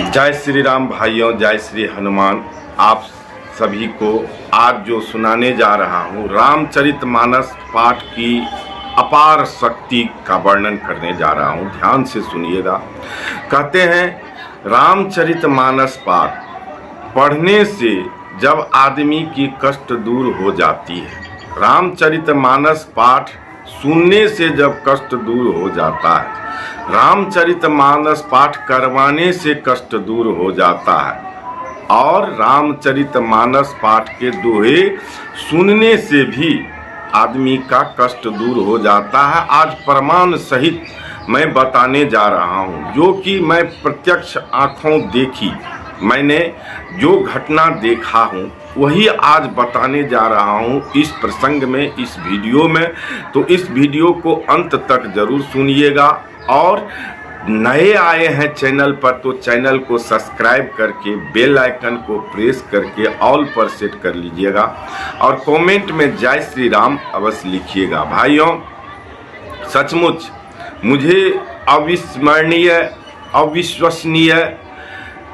जय श्री राम भाइयों, जय श्री हनुमान। आप सभी को आज जो सुनाने जा रहा हूँ रामचरितमानस पाठ की अपार शक्ति का वर्णन करने जा रहा हूँ। ध्यान से सुनिएगा। कहते हैं रामचरितमानस पाठ पढ़ने से जब आदमी की कष्ट दूर हो जाती है, रामचरितमानस पाठ सुनने से जब कष्ट दूर हो जाता है, रामचरितमानस पाठ करवाने से कष्ट दूर हो जाता है और रामचरितमानस पाठ के दोहे सुनने से भी आदमी का कष्ट दूर हो जाता है। आज प्रमाण सहित मैं बताने जा रहा हूँ, जो कि मैं प्रत्यक्ष आँखों देखी, मैंने जो घटना देखा हूँ वही आज बताने जा रहा हूँ इस प्रसंग में, इस वीडियो में। तो इस वीडियो को अंत तक जरूर सुनिएगा और नए आए हैं चैनल पर तो चैनल को सब्सक्राइब करके बेल आइकन को प्रेस करके ऑल पर सेट कर लीजिएगा और कमेंट में जय श्री राम अवश्य लिखिएगा। भाइयों, सचमुच मुझे अविस्मरणीय, अविश्वसनीय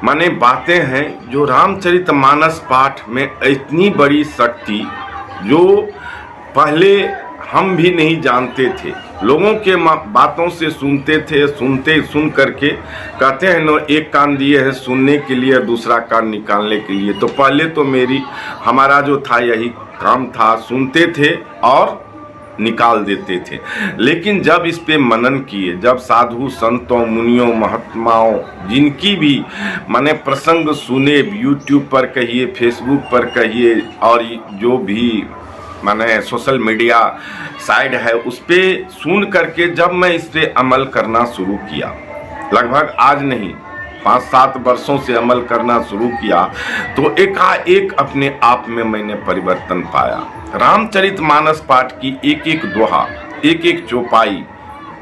माने बातें हैं जो रामचरितमानस पाठ में इतनी बड़ी शक्ति जो पहले हम भी नहीं जानते थे। लोगों के बातों से सुन करके कहते हैं न, एक कान दिए हैं सुनने के लिए, दूसरा कान निकालने के लिए। तो पहले तो हमारा जो था यही काम था, सुनते थे और निकाल देते थे। लेकिन जब इस पे मनन किए, जब साधु संतों, मुनियों, महात्माओं जिनकी भी माने प्रसंग सुने, यूट्यूब पर कहिए, फेसबुक पर कहिए और जो भी माने सोशल मीडिया साइड है उस पे सुन करके जब मैं इस पे अमल करना शुरू किया, लगभग आज नहीं 5-7 वर्षों से अमल करना शुरू किया, तो एकाएक अपने आप में मैंने परिवर्तन पाया। रामचरितमानस पाठ की एक एक दोहा, एक एक चौपाई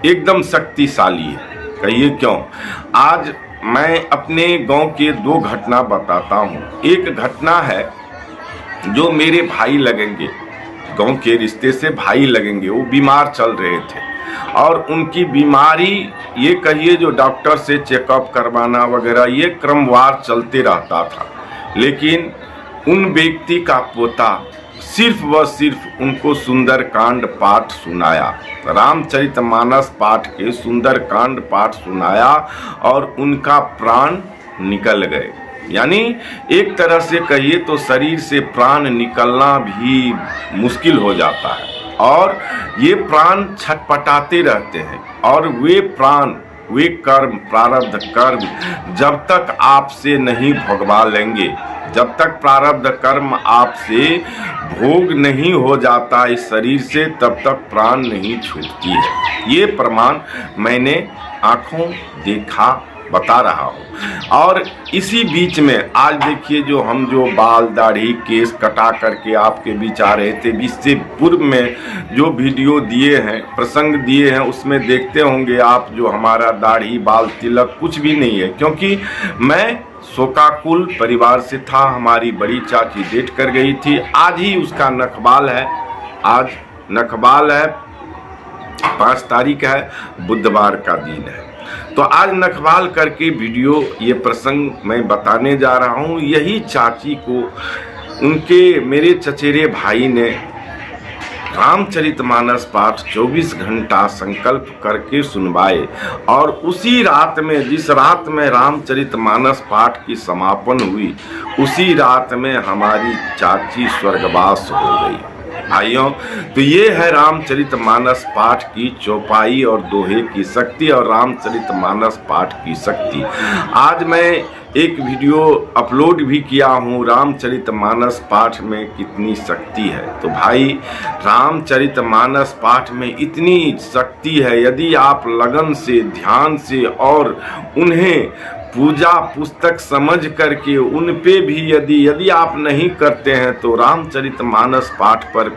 एकदम शक्तिशाली है। कहिए क्यों? आज मैं अपने गांव के 2 घटना बताता हूँ। एक घटना है जो मेरे भाई लगेंगे, गांव के रिश्ते से भाई लगेंगे, वो बीमार चल रहे थे और उनकी बीमारी ये कहिए जो डॉक्टर से चेकअप करवाना वगैरह ये क्रमवार चलते रहता था। लेकिन उन व्यक्ति का पोता सिर्फ व सिर्फ उनको सुंदरकांड पाठ सुनाया, रामचरितमानस पाठ के सुंदरकांड पाठ सुनाया और उनका प्राण निकल गए। यानी एक तरह से कहिए तो शरीर से प्राण निकलना भी मुश्किल हो जाता है और ये प्राण छटपटाते रहते हैं और वे प्राण, वे कर्म, प्रारब्ध कर्म जब तक आपसे नहीं भोगवा लेंगे, जब तक प्रारब्ध कर्म आपसे भोग नहीं हो जाता इस शरीर से, तब तक प्राण नहीं छूटती है। ये प्रमाण मैंने आंखों देखा, बता रहा हूँ। और इसी बीच में आज देखिए जो बाल दाढ़ी केस कटा करके आपके बीच आ रहे थे, इससे पूर्व में जो वीडियो दिए हैं, प्रसंग दिए हैं, उसमें देखते होंगे आप जो हमारा दाढ़ी बाल तिलक कुछ भी नहीं है, क्योंकि मैं शोकाकुल परिवार से था। हमारी बड़ी चाची डेट कर गई थी, आज ही उसका नखबाल है। आज नखबाल है, 5 तारीख है, बुधवार का दिन है। तो आज नखबाल करके वीडियो ये प्रसंग मैं बताने जा रहा हूँ। यही चाची को उनके मेरे चचेरे भाई ने रामचरितमानस पाठ 24 घंटा संकल्प करके सुनवाए और उसी रात में, जिस रात में रामचरितमानस पाठ की समापन हुई, उसी रात में हमारी चाची स्वर्गवास हो गई। भाइयों, तो ये है रामचरितमानस पाठ की चौपाई और दोहे की शक्ति और रामचरितमानस पाठ की शक्ति। आज मैं एक वीडियो अपलोड भी किया हूँ, रामचरितमानस पाठ में कितनी शक्ति है। तो भाई, रामचरितमानस पाठ में इतनी शक्ति है, यदि आप लगन से, ध्यान से और उन्हें पूजा पुस्तक समझ करके उन पे भी यदि आप नहीं करते हैं, तो रामचरितमानस पाठ पर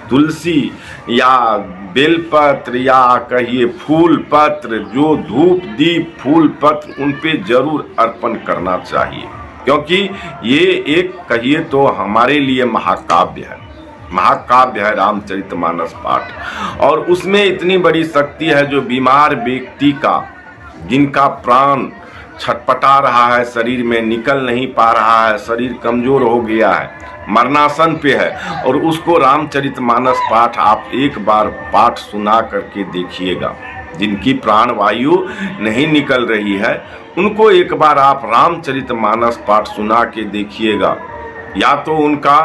तुलसी या बेलपत्र या कहिए फूल पत्र, जो धूप दीप फूल पत्र, उन पे जरूर अर्पण करना चाहिए, क्योंकि ये एक कहिए तो हमारे लिए महाकाव्य है। महाकाव्य है रामचरितमानस पाठ और उसमें इतनी बड़ी शक्ति है जो बीमार व्यक्ति का, जिनका प्राण छटपटा रहा है, शरीर में निकल नहीं पा रहा है, शरीर कमजोर हो गया है, मरणासन पे है, और उसको रामचरितमानस पाठ आप एक बार पाठ सुना करके देखिएगा। जिनकी प्राण वायु नहीं निकल रही है उनको एक बार आप रामचरितमानस पाठ सुना के देखिएगा। या तो उनका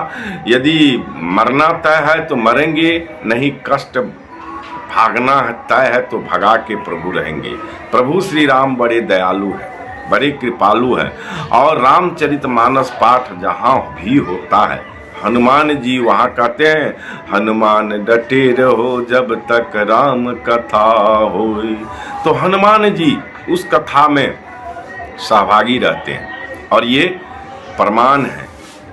यदि मरना तय है तो मरेंगे, नहीं कष्ट भागना तय है तो भगा के प्रभु रहेंगे। प्रभु श्री राम बड़े दयालु हैं, बड़े कृपालु हैं, और रामचरितमानस पाठ जहाँ भी होता है हनुमान जी वहाँ कहते हैं, हनुमान डटे रहो जब तक राम कथा होए। तो हनुमान जी उस कथा में सहभागी रहते हैं, और ये प्रमाण है।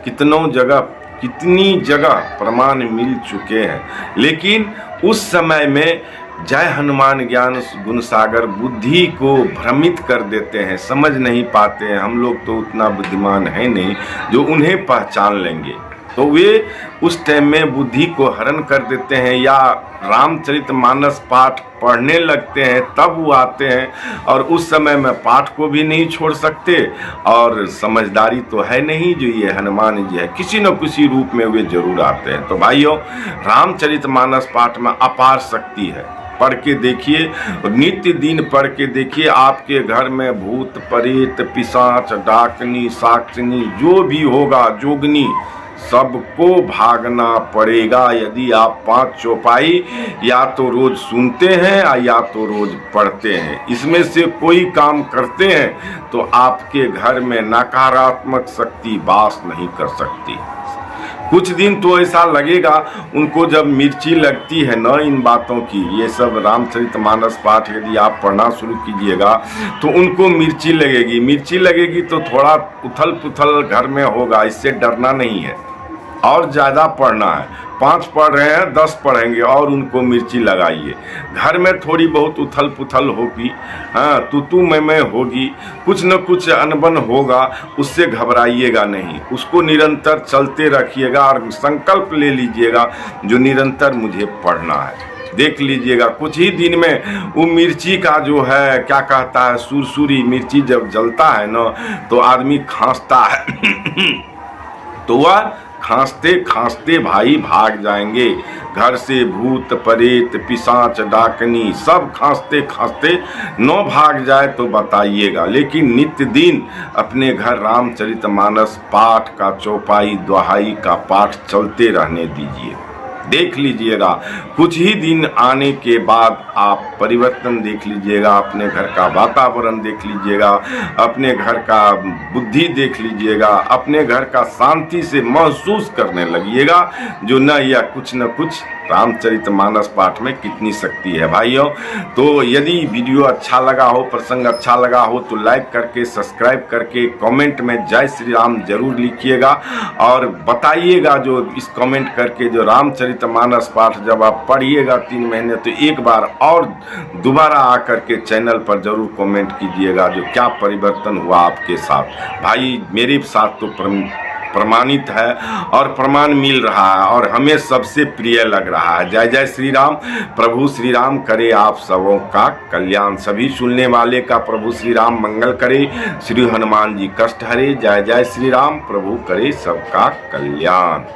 कितनी जगह प्रमाण मिल चुके हैं। लेकिन उस समय में जय हनुमान ज्ञान गुण सागर बुद्धि को भ्रमित कर देते हैं, समझ नहीं पाते हैं। हम लोग तो उतना बुद्धिमान है नहीं जो उन्हें पहचान लेंगे, तो वे उस टाइम में बुद्धि को हरण कर देते हैं, या रामचरितमानस पाठ पढ़ने लगते हैं तब वो आते हैं, और उस समय में पाठ को भी नहीं छोड़ सकते, और समझदारी तो है नहीं जो ये हनुमान जी है, किसी न किसी रूप में वे जरूर आते हैं। तो भाइयों, रामचरितमानस पाठ में अपार शक्ति है, पढ़ के देखिए, नित्य दिन पढ़ के देखिए। आपके घर में भूत प्रेत पिशाच डाकनी साक्षनी जो भी होगा, जोगनी, सबको भागना पड़ेगा यदि आप 5 चौपाई या तो रोज सुनते हैं या तो रोज पढ़ते हैं। इसमें से कोई काम करते हैं तो आपके घर में नकारात्मक शक्ति वास नहीं कर सकती। कुछ दिन तो ऐसा लगेगा उनको, जब मिर्ची लगती है ना इन बातों की, ये सब रामचरितमानस पाठ यदि आप पढ़ना शुरू कीजिएगा तो उनको मिर्ची लगेगी तो थोड़ा उथल पुथल घर में होगा। इससे डरना नहीं है, और ज़्यादा पढ़ना है। 5 पढ़ रहे हैं 10 पढ़ेंगे, और उनको मिर्ची लगाइए। घर में थोड़ी बहुत उथल पुथल होगी, हाँ, तू मैं होगी, कुछ न कुछ अनबन होगा, उससे घबराइएगा नहीं। उसको निरंतर चलते रखिएगा और संकल्प ले लीजिएगा जो निरंतर मुझे पढ़ना है। देख लीजिएगा कुछ ही दिन में वो मिर्ची का जो है क्या कहता है, सुरसुरी मिर्ची जब जलता है ना तो आदमी खांसता है तो वह खांसते खांसते भाई भाग जाएंगे घर से। भूत प्रेत पिशाच डाकनी सब खांसते खांसते न भाग जाए तो बताइएगा। लेकिन नित्य दिन अपने घर रामचरितमानस पाठ का चौपाई दोहाई का पाठ चलते रहने दीजिए। देख लीजिएगा कुछ ही दिन आने के बाद आप परिवर्तन देख लीजिएगा। अपने घर का वातावरण देख लीजिएगा, अपने घर का बुद्धि देख लीजिएगा, अपने घर का शांति से महसूस करने लगिएगा जो न या कुछ न कुछ रामचरितमानस पाठ में कितनी शक्ति है भाइयों। तो यदि वीडियो अच्छा लगा हो, प्रसंग अच्छा लगा हो तो लाइक करके सब्सक्राइब करके कमेंट में जय श्री राम जरूर लिखिएगा, और बताइएगा जो इस कमेंट करके जो रामचरितमानस पाठ जब आप पढ़िएगा 3 महीने तो एक बार और दोबारा आकर के चैनल पर जरूर कमेंट कीजिएगा जो क्या परिवर्तन हुआ आपके साथ। भाई मेरे साथ तो प्रमाणित है और प्रमाण मिल रहा है और हमें सबसे प्रिय लग रहा है। जय जय श्री राम। प्रभु श्री राम करे आप सबों का कल्याण, सभी सुनने वाले का प्रभु श्री राम मंगल करे, श्री हनुमान जी कष्ट हरे। जय जय श्री राम। प्रभु करे सबका कल्याण।